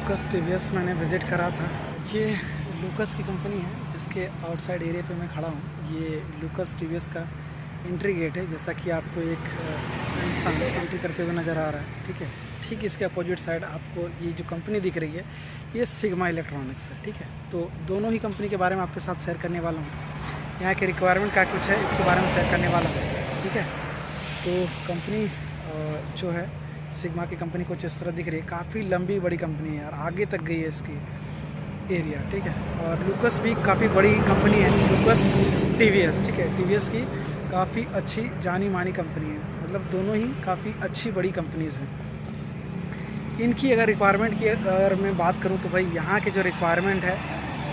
लूकस TVS मैंने visit करा था। ये लूकस की कंपनी है जिसके आउटसाइड एरिया पे मैं खड़ा हूँ। ये लूकस टीवीएस का एंट्री गेट है, जैसा कि आपको एक इंसान एंट्री करते हुए नज़र आ रहा है। ठीक है, ठीक इसके अपोजिट साइड आपको ये जो कंपनी दिख रही है ये सिग्मा इलेक्ट्रॉनिक्स है। ठीक है, तो दोनों ही कंपनी के बारे में आपके साथ शेयर करने वाला हूँ। यहाँ के रिक्वायरमेंट क्या कुछ है इसके बारे में शेयर करने वाला हूँ। ठीक है, तो कंपनी जो है सिग्मा की कंपनी कुछ इस तरह दिख रही है। काफ़ी लंबी बड़ी कंपनी है यार, आगे तक गई है इसकी एरिया। ठीक है, और लूकस भी काफ़ी बड़ी कंपनी है, लूकस टीवीएस। ठीक है, टीवीएस की काफ़ी अच्छी जानी मानी कंपनी है, मतलब दोनों ही काफ़ी अच्छी बड़ी कंपनीज़ हैं। इनकी अगर रिक्वायरमेंट की अगर मैं बात करूं तो भाई यहाँ के जो रिक्वायरमेंट है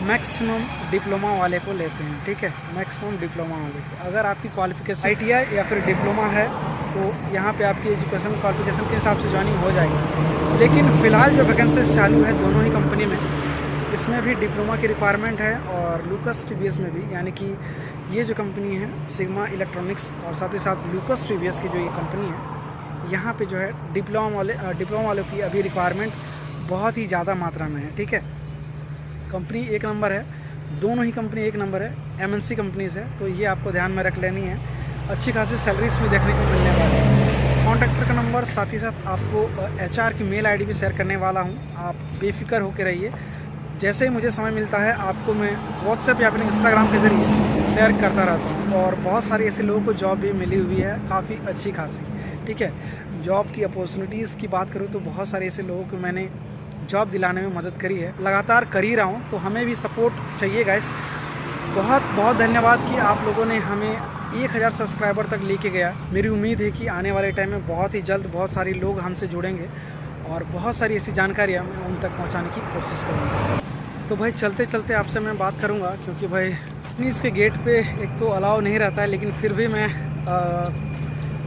मैक्सिमम डिप्लोमा वाले को लेते हैं। ठीक है, मैक्सिमम डिप्लोमा वाले को। अगर आपकी क्वालिफिकेशन आईटीआई या फिर डिप्लोमा है तो यहाँ पे आपकी एजुकेशन क्वालिफिकेशन के हिसाब से ज्वाइनिंग हो जाएगी। लेकिन फ़िलहाल जो वैकेंसीज चालू है दोनों ही कंपनी में, इसमें भी डिप्लोमा की रिक्वायरमेंट है और लूकस टीवीएस में भी। यानी कि ये जो कंपनी है सिग्मा इलेक्ट्रॉनिक्स और साथ ही साथ लूकस टीवीएस की जो ये कंपनी है, यहाँ पे जो है डिप्लोमा वालों की अभी रिक्वायरमेंट बहुत ही ज़्यादा मात्रा में है। ठीक है, कंपनी एक नंबर है, दोनों ही कंपनी एक नंबर है, एमएनसी कंपनीज़ है, तो ये आपको ध्यान में रख लेनी है। अच्छी खासी सैलरीज भी देखने को मिलने वाली है। कॉन्टैक्टर का नंबर साथ ही साथ आपको एचआर की मेल आईडी भी शेयर करने वाला हूँ। आप बेफिक्र होकर रहिए, जैसे ही मुझे समय मिलता है आपको मैं व्हाट्सएप या फिर इंस्टाग्राम के ज़रिए शेयर करता रहता हूँ। और बहुत सारे ऐसे लोगों को जॉब भी मिली हुई है काफ़ी अच्छी खासी। ठीक है, जॉब की अपॉर्चुनिटीज़ की बात करूँ तो बहुत सारे ऐसे लोगों को मैंने जॉब दिलाने में मदद करी है, लगातार कर ही रहा हूँ, तो हमें भी सपोर्ट चाहिए गाइस। बहुत बहुत धन्यवाद कि आप लोगों ने हमें 1000 सब्सक्राइबर तक लेके गया। मेरी उम्मीद है कि आने वाले टाइम में बहुत ही जल्द बहुत सारे लोग हमसे जुड़ेंगे और बहुत सारी ऐसी जानकारियाँ मैं उन तक पहुँचाने की कोशिश करूँगा। तो भाई चलते चलते आपसे मैं बात करूँगा, क्योंकि भाई इसके गेट पे एक तो अलाउ नहीं रहता है, लेकिन फिर भी मैं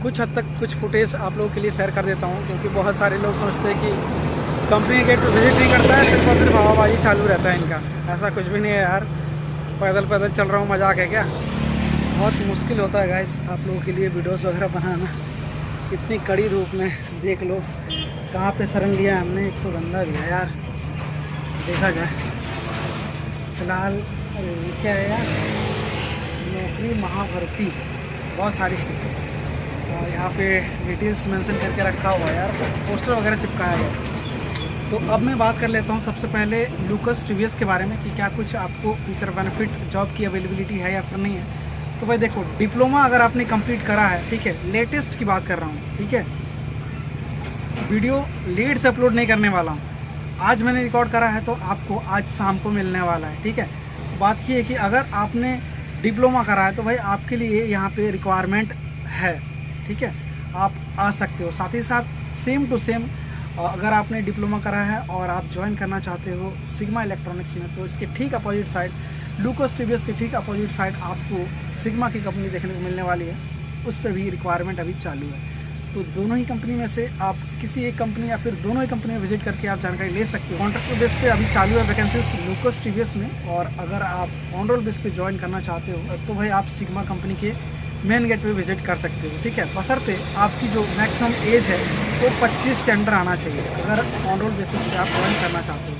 कुछ हद तक कुछ फुटेज आप लोगों के लिए शेयर कर देता हूँ। क्योंकि बहुत सारे लोग सोचते हैं कि कंपनी गेट पे विजिट नहीं करता है, सिर्फ और सिर्फ हवाबाजी चालू रहता है इनका। ऐसा कुछ भी नहीं है यार, पैदल पैदल चल रहा हूँ, मजाक है क्या? बहुत मुश्किल होता है गाइस आप लोगों के लिए वीडियोस वगैरह बनाना। इतनी कड़ी धूप में देख लो कहाँ पे शरण लिया है हमने। एक तो गंदा भी है यार, देखा जाए फिलहाल। अरे क्या है यार, नौकरी महाभर्ती बहुत सारी यहाँ पे डिटेल्स मेंशन करके रखा हुआ है यार, पोस्टर वगैरह चिपकाया हुआ। तो अब मैं बात कर लेता हूँ सबसे पहले लूकस टीवीएस के बारे में कि क्या कुछ आपको फ्यूचर बेनिफिट जॉब की अवेलेबिलिटी है या फिर नहीं है। तो भाई देखो, डिप्लोमा अगर आपने कंप्लीट करा है, ठीक है, लेटेस्ट की बात कर रहा हूँ, ठीक है, वीडियो लेट से अपलोड नहीं करने वाला हूँ। आज मैंने रिकॉर्ड करा है तो आपको आज शाम को मिलने वाला है। ठीक है, बात ये है कि अगर आपने डिप्लोमा करा है तो भाई आपके लिए यहाँ पे रिक्वायरमेंट है। ठीक है, आप आ सकते हो। साथ ही साथ सेम टू सेम अगर आपने डिप्लोमा करा है और आप ज्वाइन करना चाहते हो सिग्मा इलेक्ट्रॉनिक्स में, तो इसके ठीक अपोजिट साइड लूकस टीवीएस के ठीक अपोजिट साइड आपको सिग्मा की कंपनी देखने को मिलने वाली है। उस पर भी रिक्वायरमेंट अभी चालू है। तो दोनों ही कंपनी में से आप किसी एक कंपनी या फिर दोनों ही कंपनी में विजिट करके आप जानकारी ले सकते हो। कॉन्ट्रैक्ट बेस पे अभी चालू है वैकेंसीज लूकस टीवीएस में। और अगर आप ऑन रोल बेस पे ज्वाइन करना चाहते हो तो भाई आप सिग्मा कंपनी के मेन गेट पे विजिट कर सकते हो। ठीक है, बशर्ते आपकी जो मैक्सिमम एज है वो 25 के अंडर आना चाहिए अगर ऑन रोल बेसिस पे आप ज्वाइन करना चाहते हो।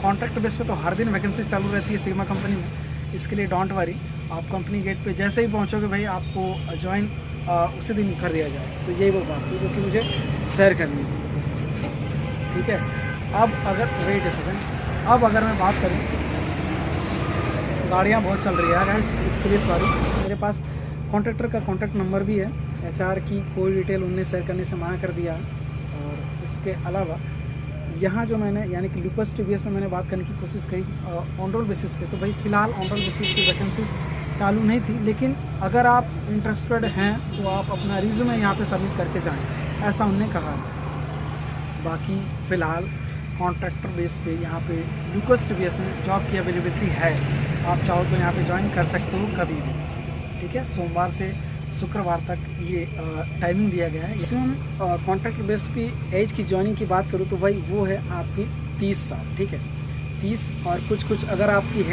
कॉन्ट्रैक्ट बेस पे तो हर दिन वैकेंसी चालू रहती है सिग्मा कंपनी में, इसके लिए डोंट वरी। आप कंपनी गेट पे जैसे ही पहुंचोगे भाई आपको ज्वाइन उसी दिन कर दिया जाए। तो यही वो बात थी जो कि मुझे शेयर करनी थी। ठीक है, अब अगर वेट ए सेकेंड, अब अगर मैं बात करूँ, गाड़ियाँ बहुत चल रही है यार, इसके लिए सॉरी। मेरे पास कॉन्ट्रैक्टर का कॉन्टैक्ट नंबर भी है, एचआर की कोई डिटेल उनने शेयर करने से मना कर दिया। और इसके अलावा यहाँ जो मैंने यानी कि लूकस टीवीएस में मैंने बात करने की कोशिश करी ऑन रोल बेसिस पे, तो भाई फ़िलहाल ऑन रोल बेसिस की वैकेंसीज चालू नहीं थी। लेकिन अगर आप इंटरेस्टेड हैं तो आप अपना रिज्यूमे यहाँ पे सबमिट करके जाएं, ऐसा उनने कहा। बाकी फ़िलहाल कॉन्ट्रैक्टर बेस पे यहाँ पे लूकस टीवीएस में जॉब की अवेलेबिलिटी है। आप चाहो तो यहाँ पे ज्वाइन कर सकते हो कभी भी। ठीक है, सोमवार से शुक्रवार तक ये टाइमिंग दिया गया है। मैक्सिमम कॉन्ट्रैक्ट बेस पे एज की ज्वाइनिंग की बात करूँ तो भाई वो है आपकी 30 साल। ठीक है, 30 और कुछ अगर आपकी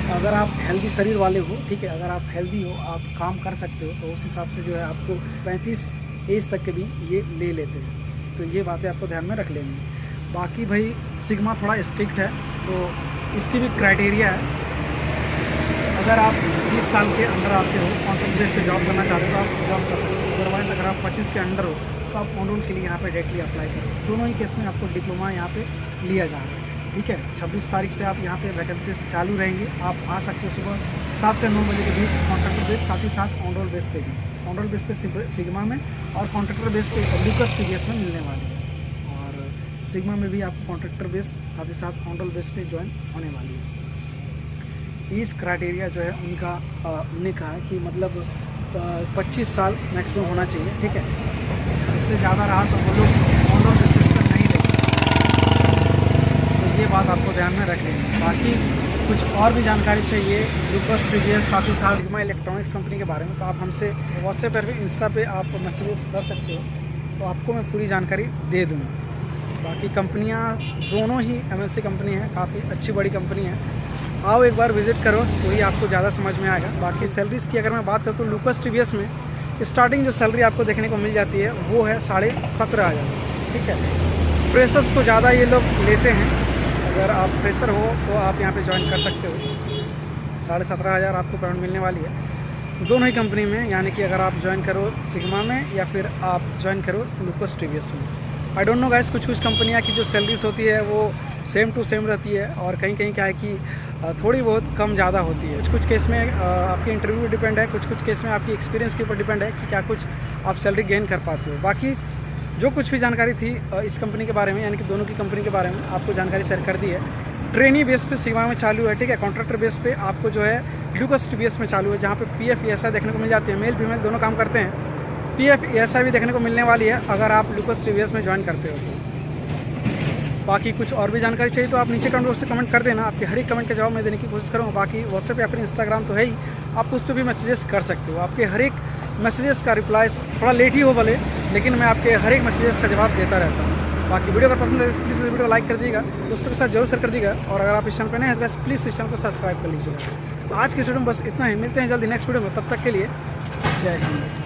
अगर आप हेल्दी शरीर वाले हो, ठीक है, अगर आप हेल्दी हो, आप काम कर सकते हो, तो उस हिसाब से जो है आपको 35 एज तक के भी ये ले लेते हैं। तो ये बातें आपको ध्यान में रख लेनी है। बाकी भाई सिग्मा थोड़ा स्ट्रिक्ट है, तो इसकी भी क्राइटेरिया है। अगर आप 20 साल के अंदर आते हो, कॉन्ट्रैक्ट बेस पे जॉब करना चाहते हो तो आप जॉब कर सकते हो। अदरवाइज़ अगर आप 25 के अंडर हो तो आप ऑन रोल के लिए यहाँ पे डायरेक्टली अप्लाई करो। दोनों ही केस में आपको डिप्लोमा यहाँ पे लिया जा रहा है, ठीक है। 26 तारीख से आप यहाँ पे वैकेंसीज चालू रहेंगी। आप आ सकते हो सुबह 7 से 9 बजे के बीच कॉन्ट्रैक्टर बेस, साथ ही साथ ऑन रोल बेस पे भी। ऑन रोल बेस पे सिग्मा में और कॉन्ट्रैक्टर बेस पे लूकस की बेस में मिलने वाली है, और सिग्मा में भी आपको कॉन्ट्रैक्टर बेस साथ ही साथ ऑन रोल बेस पे ज्वाइन होने वाली है। एज क्राइटेरिया जो है उनका उन्होंने कहा है कि मतलब 25 साल मैक्सिमम होना चाहिए, ठीक है। इससे ज़्यादा रहा तो वो लोग ऑन रोल बेसिस पर नहीं लेते, तो ये बात आपको ध्यान में रख लेंगे। बाकी कुछ और भी जानकारी चाहिए लूकस टीवीएस साथ ही साथ सिग्मा इलेक्ट्रॉनिक्स कंपनी के बारे में, तो आप हमसे व्हाट्सएप पर भी, इंस्टा पे आप मैसेजेस कर सकते हो, तो आपको मैं पूरी जानकारी दे दूँगा। बाकी कंपनियाँ दोनों ही MNC कंपनी है, काफ़ी अच्छी बड़ी कंपनी है। आओ एक बार विज़िट करो, वही आपको ज़्यादा समझ में आएगा। बाकी सैलरीज़ की अगर मैं बात करूँ तो लूकस टीवीएस में स्टार्टिंग जो सैलरी आपको देखने को मिल जाती है वो है 17,500, ठीक है। फ्रेशर्स को ज़्यादा ये लोग लेते हैं, अगर आप फ्रेशर हो तो आप यहाँ पे ज्वाइन कर सकते हो। 17,500 आपको पेमेंट मिलने वाली है दोनों ही कंपनी में, यानी कि अगर आप ज्वाइन करो सिग्मा में या फिर आप ज्वाइन करो लूकस टीवीएस में। आई डोंट नो गाइस, कुछ कंपनियाँ की जो सैलरीज होती है वो सेम टू सेम रहती है, और कहीं कहीं क्या है कि थोड़ी बहुत कम ज़्यादा होती है। कुछ केस में आपके इंटरव्यू पर डिपेंड है, कुछ केस में आपकी एक्सपीरियंस के ऊपर डिपेंड है कि क्या कुछ आप सैलरी गेन कर पाते हो। बाकी जो कुछ भी जानकारी थी इस कंपनी के बारे में, यानी कि दोनों की कंपनी के बारे में आपको जानकारी शेयर कर दी है। ट्रेनी बेस पे सिग्मा में चालू है, ठीक है। कॉन्ट्रैक्टर बेस पे आपको जो है लूकस टीवीएस में चालू है, जहाँ पे PF ESI देखने को मिल जाती है। मेल फीमेल दोनों काम करते हैं। PF ESI भी देखने को मिलने वाली है अगर आप लूकस टीवीएस में ज्वाइन करते हो तो। बाकी कुछ और भी जानकारी चाहिए तो आप नीचे कमेंट बॉक्स से कमेंट कर देना, आपके हर एक कमेंट का जवाब मैं देने की कोशिश करूँगा। बाकी व्हाट्सएप या फिर इंस्टाग्राम तो है ही, आप उस पर भी मैसेजेस कर सकते हो। आपके हर एक मैसेजेस का रिप्लाई थोड़ा लेट ही हो भले, लेकिन मैं आपके हर एक मैसेजेस का जवाब देता रहता हूँ। बाकी वीडियो अगर पसंद है तो प्लीज़ इस वीडियो को लाइक कर दीजिएगा, दोस्तों के साथ जरूर शेयर कर दीजिएगा, और अगर आप इस चैनल पर नए हैं तो प्लीज़ इस चैनल को सब्सक्राइब कर लीजिएगा। तो आज के वीडियो में बस इतना ही, मिलते हैं जल्दी नेक्स्ट वीडियो में, तब तक के लिए जय हिंद।